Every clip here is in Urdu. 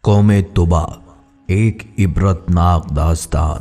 قوم طبا ایک عبرتناک داستان۔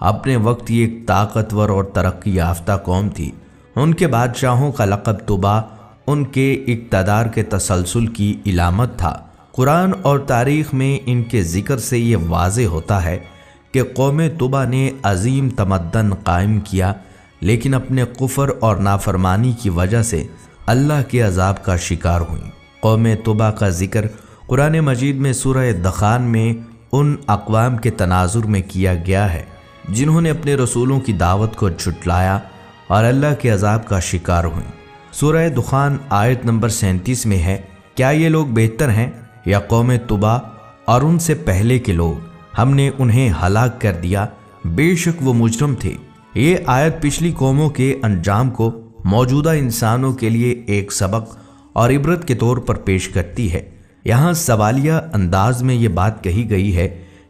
اپنے وقت یہ ایک طاقتور اور ترقی یافتہ قوم تھی۔ ان کے بادشاہوں کا لقب طبا ان کے اقتدار کے تسلسل کی علامت تھا۔ قرآن اور تاریخ میں ان کے ذکر سے یہ واضح ہوتا ہے کہ قوم طبا نے عظیم تمدن قائم کیا، لیکن اپنے کفر اور نافرمانی کی وجہ سے اللہ کے عذاب کا شکار ہوئیں۔ قوم طبا کا ذکر قرآن مجید میں سورہ دخان میں ان اقوام کے تناظر میں کیا گیا ہے جنہوں نے اپنے رسولوں کی دعوت کو جھٹلایا اور اللہ کے عذاب کا شکار ہوئیں۔ سورہ دخان آیت نمبر 37 میں ہے، کیا یہ لوگ بہتر ہیں یا قوم طبا اور ان سے پہلے کے لوگ؟ ہم نے انہیں ہلاک کر دیا، بے شک وہ مجرم تھے۔ یہ آیت پچھلی قوموں کے انجام کو موجودہ انسانوں کے لیے ایک سبق اور عبرت کے طور پر پیش کرتی ہے۔ یہاں سوالیہ انداز میں یہ بات کہی گئی ہے،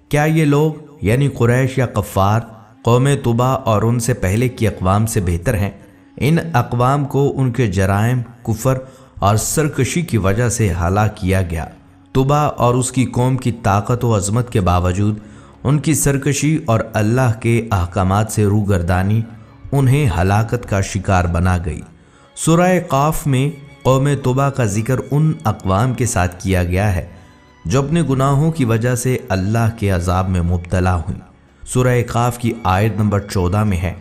کیا یہ لوگ یعنی قریش یا کفار قوم طبا اور ان سے پہلے کی اقوام سے بہتر ہیں؟ ان اقوام کو ان کے جرائم، کفر اور سرکشی کی وجہ سے ہلاک کیا گیا۔ طبا اور اس کی قوم کی طاقت و عظمت کے باوجود ان کی سرکشی اور اللہ کے احکامات سے روگردانی انہیں ہلاکت کا شکار بنا گئی۔ سورہ قاف میں قوم طبا کا ذکر ان اقوام کے ساتھ کیا گیا ہے جو اپنے گناہوں کی وجہ سے اللہ کے عذاب میں مبتلا ہوئیں۔ سورہ قاف کی آیت نمبر 14 میں ہے،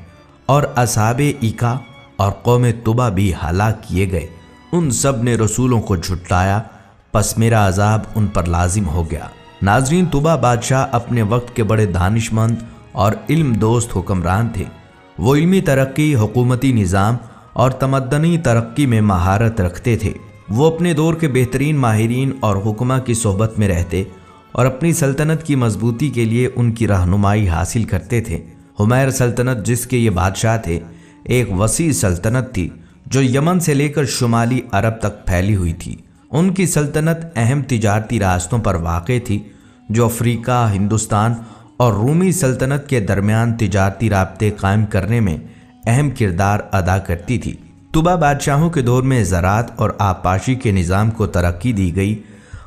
اور اصحاب ایکا اور قوم طبا بھی ہلاک کیے گئے، ان سب نے رسولوں کو جھٹلایا، پس میرا عذاب ان پر لازم ہو گیا۔ ناظرین، طبا بادشاہ اپنے وقت کے بڑے دانشمند اور علم دوست حکمران تھے۔ وہ علمی ترقی، حکومتی نظام اور تمدنی ترقی میں مہارت رکھتے تھے۔ وہ اپنے دور کے بہترین ماہرین اور حکماء کی صحبت میں رہتے اور اپنی سلطنت کی مضبوطی کے لیے ان کی رہنمائی حاصل کرتے تھے۔ حمیر سلطنت، جس کے یہ بادشاہ تھے، ایک وسیع سلطنت تھی جو یمن سے لے کر شمالی عرب تک پھیلی ہوئی تھی۔ ان کی سلطنت اہم تجارتی راستوں پر واقع تھی جو افریقہ، ہندوستان اور رومی سلطنت کے درمیان تجارتی رابطے قائم کرنے میں اہم کردار ادا کرتی تھی۔ طبا بادشاہوں کے دور میں زراعت اور آبپاشی کے نظام کو ترقی دی گئی،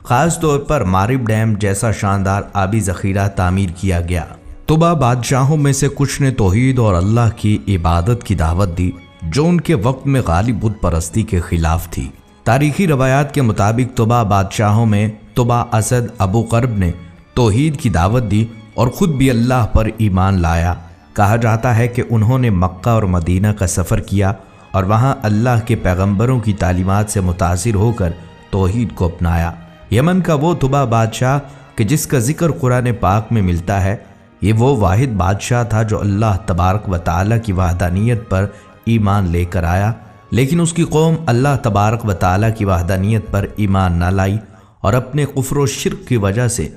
خاص طور پر مارب ڈیم جیسا شاندار آبی ذخیرہ تعمیر کیا گیا۔ طبا بادشاہوں میں سے کچھ نے توحید اور اللہ کی عبادت کی دعوت دی جو ان کے وقت میں غالب بت پرستی کے خلاف تھی۔ تاریخی روایات کے مطابق طبا بادشاہوں میں طبا اسد ابو قرب نے توحید کی دعوت دی اور خود بھی اللہ پر ایمان لایا۔ کہا جاتا ہے کہ انہوں نے مکہ اور مدینہ کا سفر کیا اور وہاں اللہ کے پیغمبروں کی تعلیمات سے متاثر ہو کر توحید کو اپنایا۔ یمن کا وہ طبا بادشاہ کہ جس کا ذکر قرآن پاک میں ملتا ہے، یہ وہ واحد بادشاہ تھا جو اللہ تبارک و تعالیٰ کی وحدانیت پر ایمان لے کر آیا، لیکن اس کی قوم اللہ تبارک و تعالیٰ کی وحدانیت پر ایمان نہ لائی اور اپنے کفر و شرک کی وجہ سے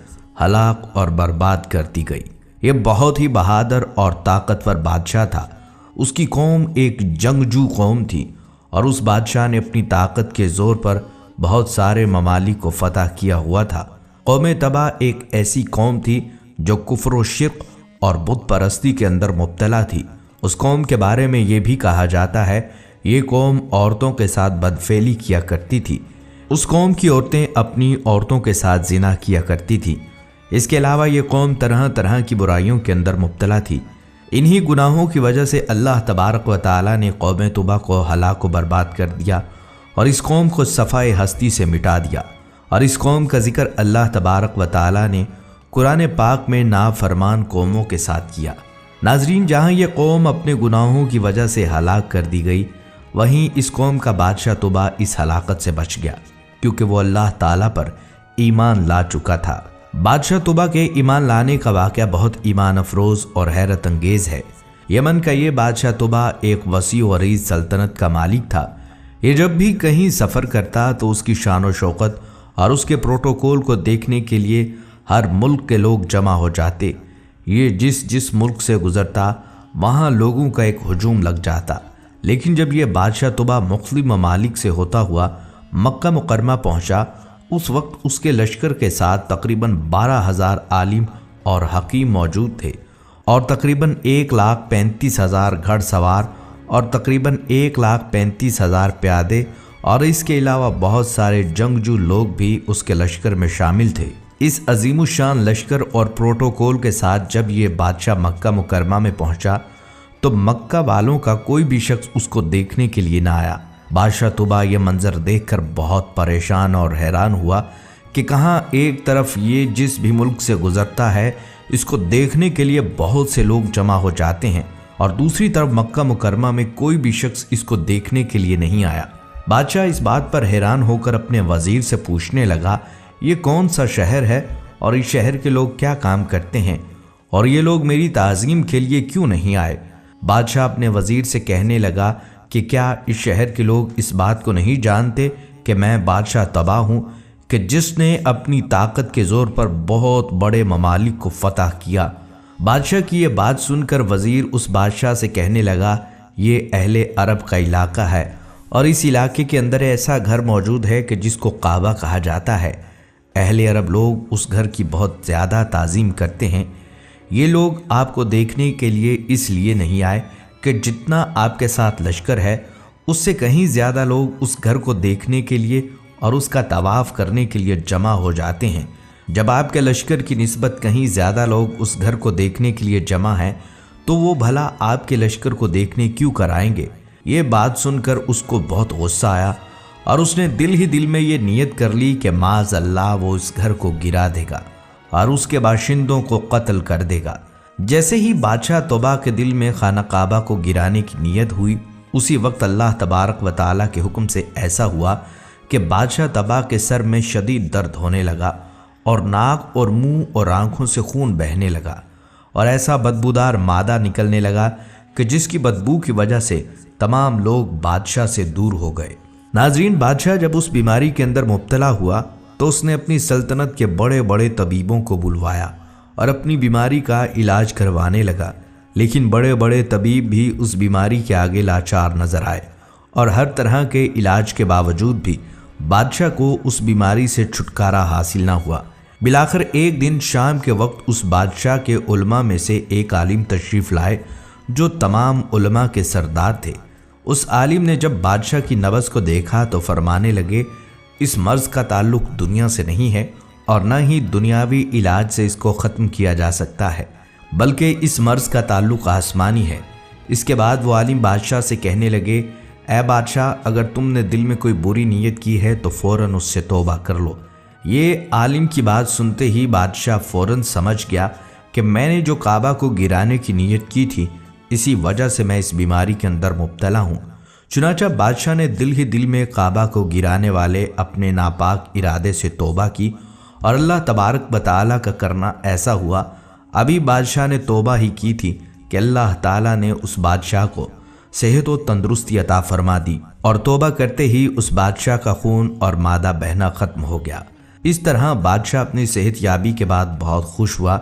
ہلاک اور برباد کر دی گئی۔ یہ بہت ہی بہادر اور طاقتور بادشاہ تھا۔ اس کی قوم ایک جنگجو قوم تھی اور اس بادشاہ نے اپنی طاقت کے زور پر بہت سارے ممالک کو فتح کیا ہوا تھا۔ قوم طبا ایک ایسی قوم تھی جو کفر و شرک اور بت پرستی کے اندر مبتلا تھی۔ اس قوم کے بارے میں یہ بھی کہا جاتا ہے، یہ قوم عورتوں کے ساتھ بدفعلی کیا کرتی تھی۔ اس قوم کی عورتیں اپنی عورتوں کے ساتھ زنا کیا کرتی تھی۔ اس کے علاوہ یہ قوم طرح طرح کی برائیوں کے اندر مبتلا تھی۔ انہی گناہوں کی وجہ سے اللہ تبارک و تعالیٰ نے قوم طبا کو ہلاک و برباد کر دیا اور اس قوم کو صفائے ہستی سے مٹا دیا۔ اور اس قوم کا ذکر اللہ تبارک و تعالیٰ نے قرآن پاک میں نافرمان قوموں کے ساتھ کیا۔ ناظرین، جہاں یہ قوم اپنے گناہوں کی وجہ سے ہلاک کر دی گئی، وہیں اس قوم کا بادشاہ طبا اس ہلاکت سے بچ گیا کیونکہ وہ اللہ تعالیٰ پر ایمان لا چکا تھا۔ بادشاہ طبا کے ایمان لانے کا واقعہ بہت ایمان افروز اور حیرت انگیز ہے۔ یمن کا یہ بادشاہ طبا ایک وسیع و عریض سلطنت کا مالک تھا۔ یہ جب بھی کہیں سفر کرتا تو اس کی شان و شوکت اور اس کے پروٹوکول کو دیکھنے کے لیے ہر ملک کے لوگ جمع ہو جاتے۔ یہ جس ملک سے گزرتا وہاں لوگوں کا ایک ہجوم لگ جاتا۔ لیکن جب یہ بادشاہ طبا مختلف ممالک سے ہوتا ہوا مکہ مکرمہ پہنچا، اس وقت اس کے لشکر کے ساتھ تقریباً 12,000 عالم اور حکیم موجود تھے اور تقریباً 1,35,000 گھڑ سوار اور تقریباً 1,35,000 پیادے اور اس کے علاوہ بہت سارے جنگجو لوگ بھی اس کے لشکر میں شامل تھے۔ اس عظیم الشان لشکر اور پروٹوکول کے ساتھ جب یہ بادشاہ مکہ مکرمہ میں پہنچا تو مکہ والوں کا کوئی بھی شخص اس کو دیکھنے کے لیے نہ آیا۔ بادشاہ طوبہ یہ منظر دیکھ کر بہت پریشان اور حیران ہوا کہ کہاں ایک طرف یہ جس بھی ملک سے گزرتا ہے اس کو دیکھنے کے لیے بہت سے لوگ جمع ہو جاتے ہیں، اور دوسری طرف مکہ مکرمہ میں کوئی بھی شخص اس کو دیکھنے کے لیے نہیں آیا۔ بادشاہ اس بات پر حیران ہو کر اپنے وزیر سے پوچھنے لگا، یہ کون سا شہر ہے اور اس شہر کے لوگ کیا کام کرتے ہیں، اور یہ لوگ میری تعظیم کے لیے کیوں نہیں آئے؟ بادشاہ اپنے وزیر سے کہنے لگا کہ کیا اس شہر کے لوگ اس بات کو نہیں جانتے کہ میں بادشاہ طوبہ ہوں کہ جس نے اپنی طاقت کے زور پر بہت بڑے ممالک کو فتح کیا؟ بادشاہ کی یہ بات سن کر وزیر اس بادشاہ سے کہنے لگا، یہ اہل عرب کا علاقہ ہے اور اس علاقے کے اندر ایسا گھر موجود ہے کہ جس کو کعبہ کہا جاتا ہے۔ اہل عرب لوگ اس گھر کی بہت زیادہ تعظیم کرتے ہیں۔ یہ لوگ آپ کو دیکھنے کے لیے اس لیے نہیں آئے کہ جتنا آپ کے ساتھ لشکر ہے اس سے کہیں زیادہ لوگ اس گھر کو دیکھنے کے لیے اور اس کا طواف کرنے کے لیے جمع ہو جاتے ہیں۔ جب آپ کے لشکر کی نسبت کہیں زیادہ لوگ اس گھر کو دیکھنے کے لیے جمع ہیں تو وہ بھلا آپ کے لشکر کو دیکھنے کیوں کر آئیں گے؟ یہ بات سن کر اس کو بہت غصہ آیا اور اس نے دل ہی دل میں یہ نیت کر لی کہ معاذ اللہ وہ اس گھر کو گرا دے گا اور اس کے باشندوں کو قتل کر دے گا۔ جیسے ہی بادشاہ طوبہ کے دل میں خانہ کعبہ کو گرانے کی نیت ہوئی، اسی وقت اللہ تبارک و تعالیٰ کے حکم سے ایسا ہوا کہ بادشاہ طوبہ کے سر میں شدید درد ہونے لگا اور ناک اور منہ اور آنکھوں سے خون بہنے لگا اور ایسا بدبودار مادہ نکلنے لگا کہ جس کی بدبو کی وجہ سے تمام لوگ بادشاہ سے دور ہو گئے۔ ناظرین، بادشاہ جب اس بیماری کے اندر مبتلا ہوا تو اس نے اپنی سلطنت کے بڑے بڑے طبیبوں کو بلوایا اور اپنی بیماری کا علاج کروانے لگا، لیکن بڑے بڑے طبیب بھی اس بیماری کے آگے لاچار نظر آئے اور ہر طرح کے علاج کے باوجود بھی بادشاہ کو اس بیماری سے چھٹکارا حاصل نہ ہوا۔ بالآخر ایک دن شام کے وقت اس بادشاہ کے علماء میں سے ایک عالم تشریف لائے جو تمام علماء کے سردار تھے۔ اس عالم نے جب بادشاہ کی نبض کو دیکھا تو فرمانے لگے، اس مرض کا تعلق دنیا سے نہیں ہے اور نہ ہی دنیاوی علاج سے اس کو ختم کیا جا سکتا ہے، بلکہ اس مرض کا تعلق آسمانی ہے۔ اس کے بعد وہ عالم بادشاہ سے کہنے لگے، اے بادشاہ، اگر تم نے دل میں کوئی بری نیت کی ہے تو فوراً اس سے توبہ کر لو۔ یہ عالم کی بات سنتے ہی بادشاہ فوراً سمجھ گیا کہ میں نے جو کعبہ کو گرانے کی نیت کی تھی اسی وجہ سے میں اس بیماری کے اندر مبتلا ہوں۔ چنانچہ بادشاہ نے دل ہی دل میں کعبہ کو گرانے والے اپنے ناپاک ارادے سے توبہ کی اور اللہ تبارک و تعالیٰ کا کرنا ایسا ہوا، ابھی بادشاہ نے توبہ ہی کی تھی کہ اللہ تعالیٰ نے اس بادشاہ کو صحت و تندرستی عطا فرما دی اور توبہ کرتے ہی اس بادشاہ کا خون اور مادہ بہنا ختم ہو گیا۔ اس طرح بادشاہ اپنی صحت یابی کے بعد بہت خوش ہوا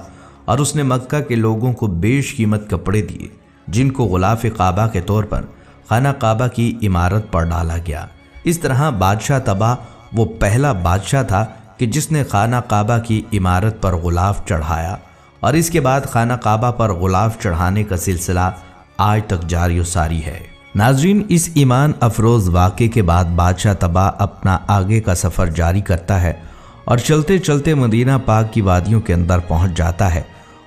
اور اس نے مکہ کے لوگوں کو بیش قیمت کپڑے دیے جن کو غلاف کعبہ کے طور پر خانہ کعبہ کی عمارت پر ڈالا گیا۔ اس طرح بادشاہ طوبہ وہ پہلا بادشاہ تھا کہ جس نے خانہ کعبہ کی عمارت پر غلاف چڑھایا، اور اس کے بعد خانہ کعبہ پر غلاف چڑھانے کا سلسلہ آج تک جاری و ساری ہے۔ ناظرین، اس ایمان افروز واقعے کے بعد بادشاہ طوبہ اپنا آگے کا سفر جاری کرتا ہے اور چلتے چلتے مدینہ پاک کی وادیوں کے اندر پہنچ جاتا ہے۔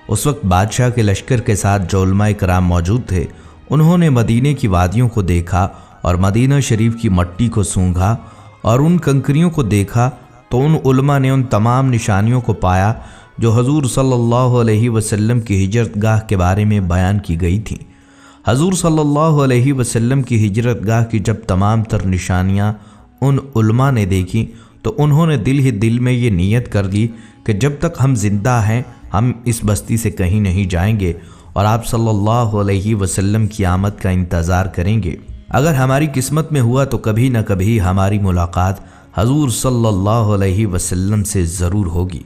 اس وقت بادشاہ کے لشکر کے ساتھ جو علماء کرام موجود تھے انہوں نے مدینے کی وادیوں کو دیکھا اور مدینہ شریف کی مٹی کو سونگھا اور ان کنکریوں کو دیکھا تو ان علماء نے ان تمام نشانیوں کو پایا جو حضور صلی اللہ علیہ وسلم کی ہجرت گاہ کے بارے میں بیان کی گئی تھیں۔ حضور صلی اللہ علیہ وسلم کی ہجرت گاہ کی جب تمام تر نشانیاں ان علماء نے دیکھی تو انہوں نے دل ہی دل میں یہ نیت کر لی کہ جب تک ہم زندہ ہیں ہم اس بستی سے کہیں نہیں جائیں گے اور آپ صلی اللہ علیہ وسلم کی آمد کا انتظار کریں گے۔ اگر ہماری قسمت میں ہوا تو کبھی نہ کبھی ہماری ملاقات حضور صلی اللہ علیہ وسلم سے ضرور ہوگی،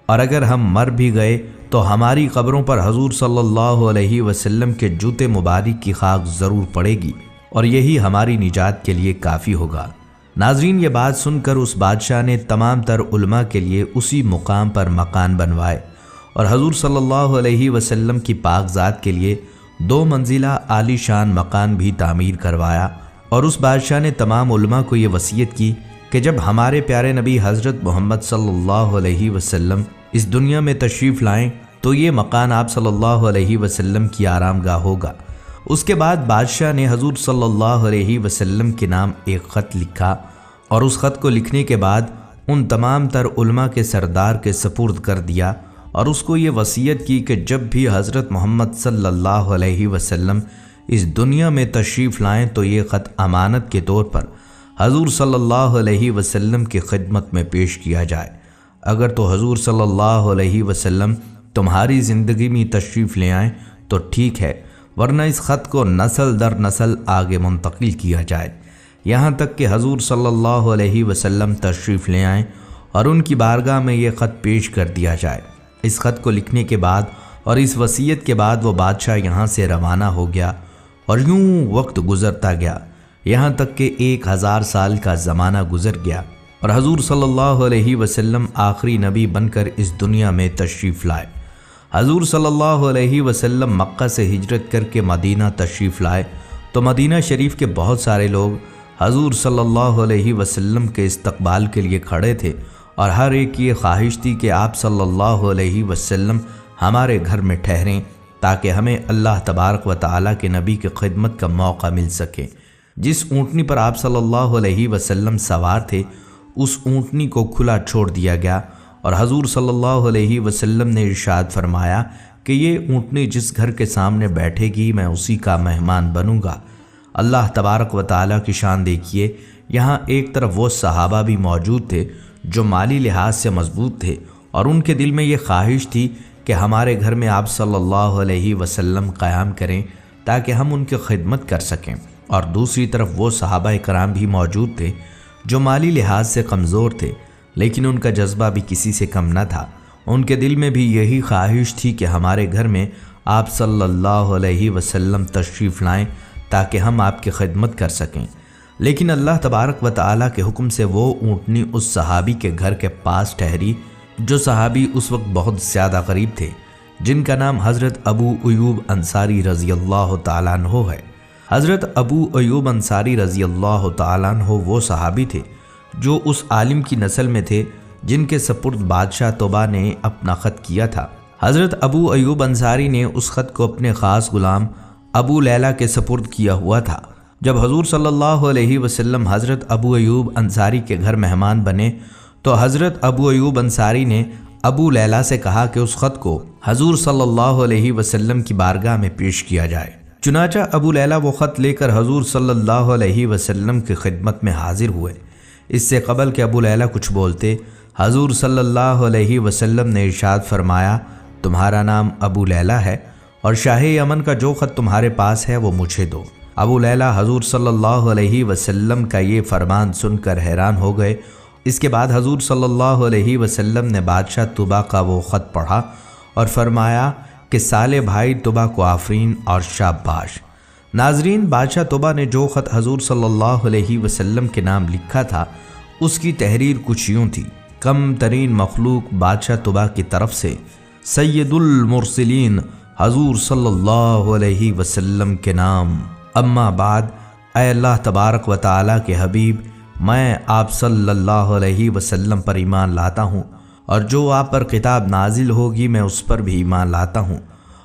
اور اگر ہم مر بھی گئے تو ہماری قبروں پر حضور صلی اللہ علیہ وسلم کے جوتے مبارک کی خاک ضرور پڑے گی، اور یہی ہماری نجات کے لیے کافی ہوگا۔ ناظرین، یہ بات سن کر اس بادشاہ نے تمام تر علماء کے لیے اسی مقام پر مکان بنوائے اور حضور صلی اللہ علیہ وسلم کی پاک ذات کے لیے 2 منزلہ عالی شان مکان بھی تعمیر کروایا، اور اس بادشاہ نے تمام علماء کو یہ وصیت کی کہ جب ہمارے پیارے نبی حضرت محمد صلی اللہ علیہ وسلم اس دنیا میں تشریف لائیں تو یہ مکان آپ صلی اللہ علیہ وسلم کی آرام گاہ ہوگا۔ اس کے بعد بادشاہ نے حضور صلی اللہ علیہ وسلم کے نام ایک خط لکھا اور اس خط کو لکھنے کے بعد ان تمام تر علماء کے سردار کے سپرد کر دیا اور اس کو یہ وصیت کی کہ جب بھی حضرت محمد صلی اللہ علیہ وسلم اس دنیا میں تشریف لائیں تو یہ خط امانت کے طور پر حضور صلی اللہ علیہ وسلم کی خدمت میں پیش کیا جائے۔ اگر تو حضور صلی اللہ علیہ وسلم تمہاری زندگی میں تشریف لے آئیں تو ٹھیک ہے، ورنہ اس خط کو نسل در نسل آگے منتقل کیا جائے، یہاں تک کہ حضور صلی اللہ علیہ وسلم تشریف لے آئیں اور ان کی بارگاہ میں یہ خط پیش کر دیا جائے۔ اس خط کو لکھنے کے بعد اور اس وصیت کے بعد وہ بادشاہ یہاں سے روانہ ہو گیا اور یوں وقت گزرتا گیا، یہاں تک کہ 1000 سال کا زمانہ گزر گیا اور حضور صلی اللہ علیہ وسلم آخری نبی بن کر اس دنیا میں تشریف لائے۔ حضور صلی اللہ علیہ وسلم مکہ سے ہجرت کر کے مدینہ تشریف لائے تو مدینہ شریف کے بہت سارے لوگ حضور صلی اللہ علیہ وسلم کے استقبال کے لیے کھڑے تھے اور ہر ایک کی یہ خواہش تھی کہ آپ صلی اللہ علیہ وسلم ہمارے گھر میں ٹھہریں تاکہ ہمیں اللہ تبارک و تعالیٰ کے نبی کی خدمت کا موقع مل سکے۔ جس اونٹنی پر آپ صلی اللہ علیہ وسلم سوار تھے اس اونٹنی کو کھلا چھوڑ دیا گیا اور حضور صلی اللہ علیہ وسلم نے ارشاد فرمایا کہ یہ اونٹنی جس گھر کے سامنے بیٹھے گی میں اسی کا مہمان بنوں گا۔ اللہ تبارک و تعالیٰ کی شان دیکھیے، یہاں ایک طرف وہ صحابہ بھی موجود تھے جو مالی لحاظ سے مضبوط تھے اور ان کے دل میں یہ خواہش تھی کہ ہمارے گھر میں آپ صلی اللہ علیہ وسلم قیام کریں تاکہ ہم ان کی خدمت کر سکیں، اور دوسری طرف وہ صحابہ کرام بھی موجود تھے جو مالی لحاظ سے کمزور تھے لیکن ان کا جذبہ بھی کسی سے کم نہ تھا۔ ان کے دل میں بھی یہی خواہش تھی کہ ہمارے گھر میں آپ صلی اللہ علیہ وسلم تشریف لائیں تاکہ ہم آپ کی خدمت کر سکیں، لیکن اللہ تبارک و تعالیٰ کے حکم سے وہ اونٹنی اس صحابی کے گھر کے پاس ٹھہری جو صحابی اس وقت بہت زیادہ غریب تھے، جن کا نام حضرت ابو ایوب انصاری رضی اللہ تعالیٰ عنہ ہے۔ حضرت ابو ایوب انصاری رضی اللہ تعالیٰ عنہ وہ صحابی تھے جو اس عالم کی نسل میں تھے جن کے سپرد بادشاہ طوبہ نے اپنا خط کیا تھا۔ حضرت ابو ایوب انصاری نے اس خط کو اپنے خاص غلام ابو لیلہ کے سپرد کیا ہوا تھا۔ جب حضور صلی اللہ علیہ وسلم حضرت ابو ایوب انصاری کے گھر مہمان بنے تو حضرت ابو ایوب انصاری نے ابو لیلہ سے کہا کہ اس خط کو حضور صلی اللہ علیہ وسلم کی بارگاہ میں پیش کیا جائے۔ چنانچہ ابو لیلہ وہ خط لے کر حضور صلی اللہ علیہ وسلم کی خدمت میں حاضر ہوئے۔ اس سے قبل کہ ابو لیلہ کچھ بولتے، حضور صلی اللہ علیہ وسلم نے ارشاد فرمایا، تمہارا نام ابو لیلہ ہے اور شاہ یمن کا جو خط تمہارے پاس ہے وہ مجھے دو۔ ابو لیلہ حضور صلی اللہ علیہ وسلم کا یہ فرمان سن کر حیران ہو گئے۔ اس کے بعد حضور صلی اللہ علیہ وسلم نے بادشاہ طوبہ کا وہ خط پڑھا اور فرمایا کہ سالے بھائی طوبہ کو آفرین اور شاباش۔ ناظرین، بادشاہ طوبہ نے جو خط حضور صلی اللہ علیہ وسلم کے نام لکھا تھا اس کی تحریر کچھ یوں تھی: کم ترین مخلوق بادشاہ طوبہ کی طرف سے سید المرسلین حضور صلی اللہ علیہ وسلم کے نام، اما بعد، اے اللہ تبارک و تعالیٰ کے حبیب، میں آپ صلی اللہ علیہ وسلم پر ایمان لاتا ہوں اور جو آپ پر کتاب نازل ہوگی میں اس پر بھی ایمان لاتا ہوں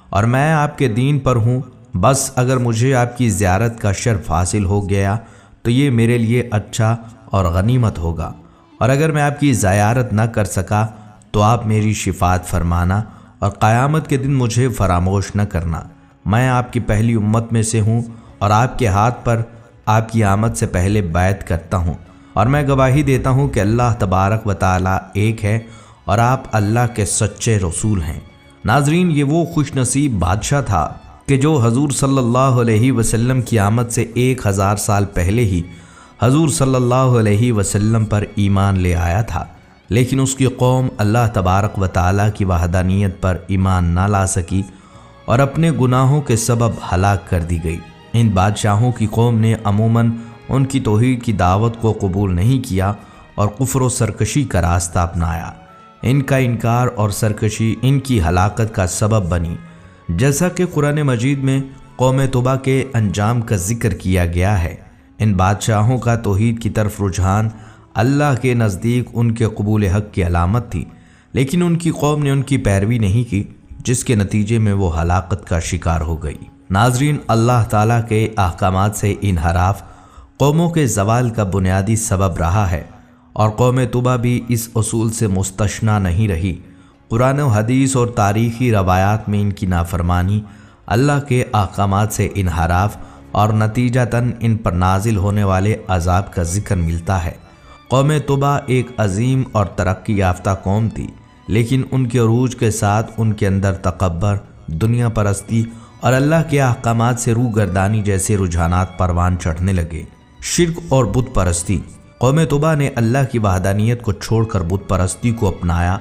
اور میں آپ کے دین پر ہوں۔ بس اگر مجھے آپ کی زیارت کا شرف حاصل ہو گیا تو یہ میرے لیے اچھا اور غنیمت ہوگا، اور اگر میں آپ کی زیارت نہ کر سکا تو آپ میری شفاعت فرمانا اور قیامت کے دن مجھے فراموش نہ کرنا۔ میں آپ کی پہلی امت میں سے ہوں اور آپ کے ہاتھ پر آپ کی آمد سے پہلے بیعت کرتا ہوں، اور میں گواہی دیتا ہوں کہ اللہ تبارک و تعالیٰ ایک ہے اور آپ اللہ کے سچے رسول ہیں۔ ناظرین، یہ وہ خوش نصیب بادشاہ تھا کہ جو حضور صلی اللہ علیہ وسلم کی آمد سے 1000 سال پہلے ہی حضور صلی اللہ علیہ وسلم پر ایمان لے آیا تھا، لیکن اس کی قوم اللہ تبارک و تعالیٰ کی وحدانیت پر ایمان نہ لا سکی اور اپنے گناہوں کے سبب ہلاک کر دی گئی۔ ان بادشاہوں کی قوم نے عموماً ان کی توحید کی دعوت کو قبول نہیں کیا اور کفر و سرکشی کا راستہ اپنایا۔ ان کا انکار اور سرکشی ان کی ہلاکت کا سبب بنی، جیسا کہ قرآن مجید میں قوم طوبہ کے انجام کا ذکر کیا گیا ہے۔ ان بادشاہوں کا توحید کی طرف رجحان اللہ کے نزدیک ان کے قبول حق کی علامت تھی، لیکن ان کی قوم نے ان کی پیروی نہیں کی، جس کے نتیجے میں وہ ہلاکت کا شکار ہو گئی۔ ناظرین، اللہ تعالیٰ کے احکامات سے انحراف قوموں کے زوال کا بنیادی سبب رہا ہے، اور قوم طبع بھی اس اصول سے مستثنیٰ نہیں رہی۔ قرآن و حدیث اور تاریخی روایات میں ان کی نافرمانی، اللہ کے احکامات سے انحراف اور نتیجتاً ان پر نازل ہونے والے عذاب کا ذکر ملتا ہے۔ قوم طبع ایک عظیم اور ترقی یافتہ قوم تھی، لیکن ان کے عروج کے ساتھ ان کے اندر تکبر، دنیا پرستی اور اللہ کے احکامات سے روگردانی جیسے رجحانات پروان چڑھنے لگے۔ شرک اور بت پرستی۔ قوم طبع نے اللہ کی وحدانیت کو چھوڑ کر بت پرستی کو اپنایا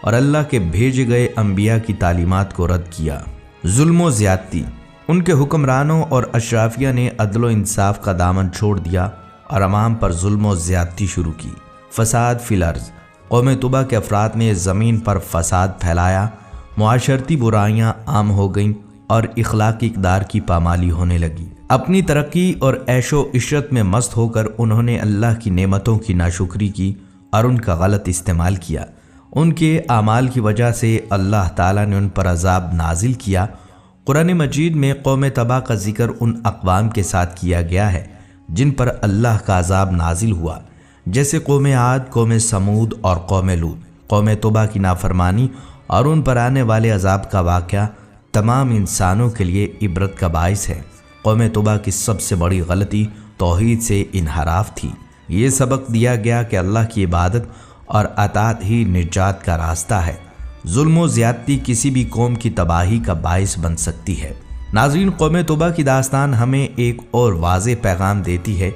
اور اللہ کے بھیجے گئے انبیاء کی تعلیمات کو رد کیا۔ ظلم و زیادتی۔ ان کے حکمرانوں اور اشرافیہ نے عدل و انصاف کا دامن چھوڑ دیا اور عوام پر ظلم و زیادتی شروع کی۔ فساد فی الارض۔ قوم طبع کے افراد نے زمین پر فساد پھیلایا، معاشرتی برائیاں عام ہو گئیں اور اخلاقی اقدار کی پامالی ہونے لگی۔ اپنی ترقی اور عیش و عشرت میں مست ہو کر انہوں نے اللہ کی نعمتوں کی ناشکری کی اور ان کا غلط استعمال کیا۔ ان کے اعمال کی وجہ سے اللہ تعالیٰ نے ان پر عذاب نازل کیا۔ قرآن مجید میں قوم طبع کا ذکر ان اقوام کے ساتھ کیا گیا ہے جن پر اللہ کا عذاب نازل ہوا، جیسے قوم عاد، قوم سمود اور قوم لوط۔ قوم طبع کی نافرمانی اور ان پر آنے والے عذاب کا واقعہ تمام انسانوں کے لیے عبرت کا باعث ہے۔ قوم طبع کی سب سے بڑی غلطی توحید سے انحراف تھی۔ یہ سبق دیا گیا کہ اللہ کی عبادت اور اطاعت ہی نجات کا راستہ ہے۔ ظلم و زیادتی کسی بھی قوم کی تباہی کا باعث بن سکتی ہے۔ ناظرین، قوم طبع کی داستان ہمیں ایک اور واضح پیغام دیتی ہے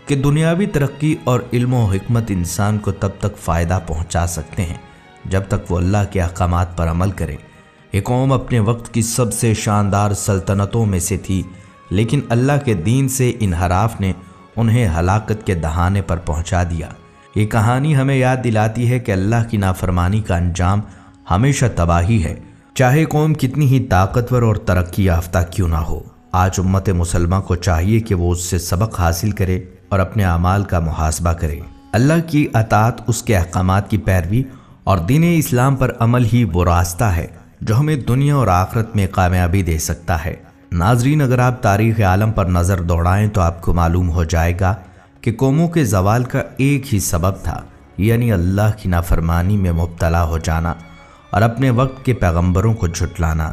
کہ دنیاوی ترقی اور علم و حکمت انسان کو تب تک فائدہ پہنچا سکتے ہیں جب تک وہ اللہ کے احکامات پر عمل کرے۔ یہ قوم اپنے وقت کی سب سے شاندار سلطنتوں میں سے تھی، لیکن اللہ کے دین سے انحراف نے انہیں ہلاکت کے دہانے پر پہنچا دیا۔ یہ کہانی ہمیں یاد دلاتی ہے کہ اللہ کی نافرمانی کا انجام ہمیشہ تباہی ہے، چاہے قوم کتنی ہی طاقتور اور ترقی یافتہ کیوں نہ ہو۔ آج امت مسلمہ کو چاہیے کہ وہ اس سے سبق حاصل کرے اور اپنے اعمال کا محاسبہ کرے۔ اللہ کی اطاعت، اس کے احکامات کی پیروی اور دین اسلام پر عمل ہی وہ راستہ ہے جو ہمیں دنیا اور آخرت میں کامیابی دے سکتا ہے۔ ناظرین، اگر آپ تاریخ عالم پر نظر دوڑائیں تو آپ کو معلوم ہو جائے گا کہ قوموں کے زوال کا ایک ہی سبب تھا، یعنی اللہ کی نافرمانی میں مبتلا ہو جانا اور اپنے وقت کے پیغمبروں کو جھٹلانا۔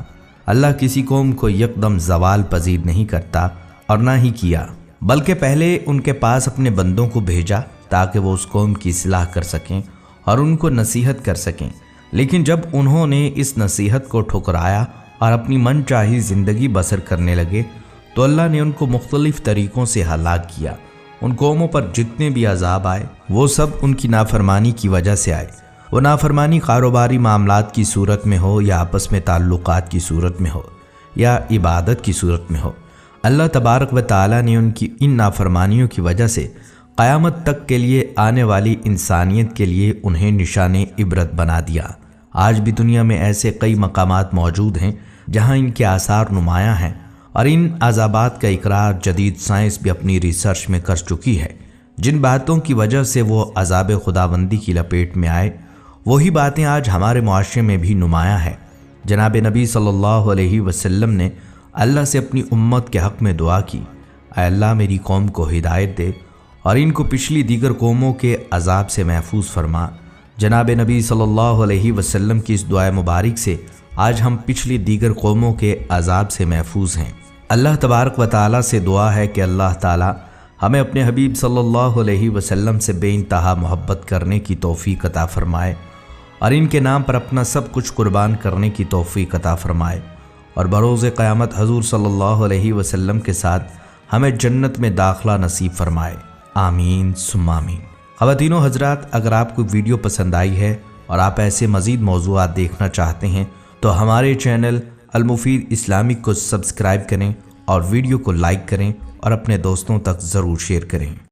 اللہ کسی قوم کو یکدم زوال پذیر نہیں کرتا اور نہ ہی کیا، بلکہ پہلے ان کے پاس اپنے بندوں کو بھیجا تاکہ وہ اس قوم کی اصلاح کر سکیں اور ان کو نصیحت کر سکیں۔ لیکن جب انہوں نے اس نصیحت کو ٹھکرایا اور اپنی من چاہی زندگی بسر کرنے لگے تو اللہ نے ان کو مختلف طریقوں سے ہلاک کیا۔ ان قوموں پر جتنے بھی عذاب آئے وہ سب ان کی نافرمانی کی وجہ سے آئے۔ وہ نافرمانی کاروباری معاملات کی صورت میں ہو یا آپس میں تعلقات کی صورت میں ہو یا عبادت کی صورت میں ہو، اللہ تبارک و تعالیٰ نے ان کی ان نافرمانیوں کی وجہ سے قیامت تک کے لیے آنے والی انسانیت کے لیے انہیں نشان عبرت بنا دیا۔ آج بھی دنیا میں ایسے کئی مقامات موجود ہیں جہاں ان کے آثار نمایاں ہیں، اور ان عذابات کا اقرار جدید سائنس بھی اپنی ریسرچ میں کر چکی ہے۔ جن باتوں کی وجہ سے وہ عذاب خداوندی کی لپیٹ میں آئے، وہی باتیں آج ہمارے معاشرے میں بھی نمایاں ہیں۔ جناب نبی صلی اللہ علیہ وسلم نے اللہ سے اپنی امت کے حق میں دعا کی، اے اللہ میری قوم کو ہدایت دے اور ان کو پچھلی دیگر قوموں کے عذاب سے محفوظ فرما۔ جناب نبی صلی اللہ علیہ وسلم کی اس دعائے مبارک سے آج ہم پچھلی دیگر قوموں کے عذاب سے محفوظ ہیں۔ اللہ تبارک و تعالیٰ سے دعا ہے کہ اللہ تعالیٰ ہمیں اپنے حبیب صلی اللہ علیہ وسلم سے بے انتہا محبت کرنے کی توفیق عطا فرمائے اور ان کے نام پر اپنا سب کچھ قربان کرنے کی توفیق عطا فرمائے، اور بروز قیامت حضور صلی اللہ علیہ وسلم کے ساتھ ہمیں جنت میں داخلہ نصیب فرمائے۔ آمین ثم آمین۔ خواتین و حضرات، اگر آپ کو ویڈیو پسند آئی ہے اور آپ ایسے مزید موضوعات دیکھنا چاہتے ہیں تو ہمارے چینل المفید اسلامک کو سبسکرائب کریں اور ویڈیو کو لائک کریں اور اپنے دوستوں تک ضرور شیئر کریں۔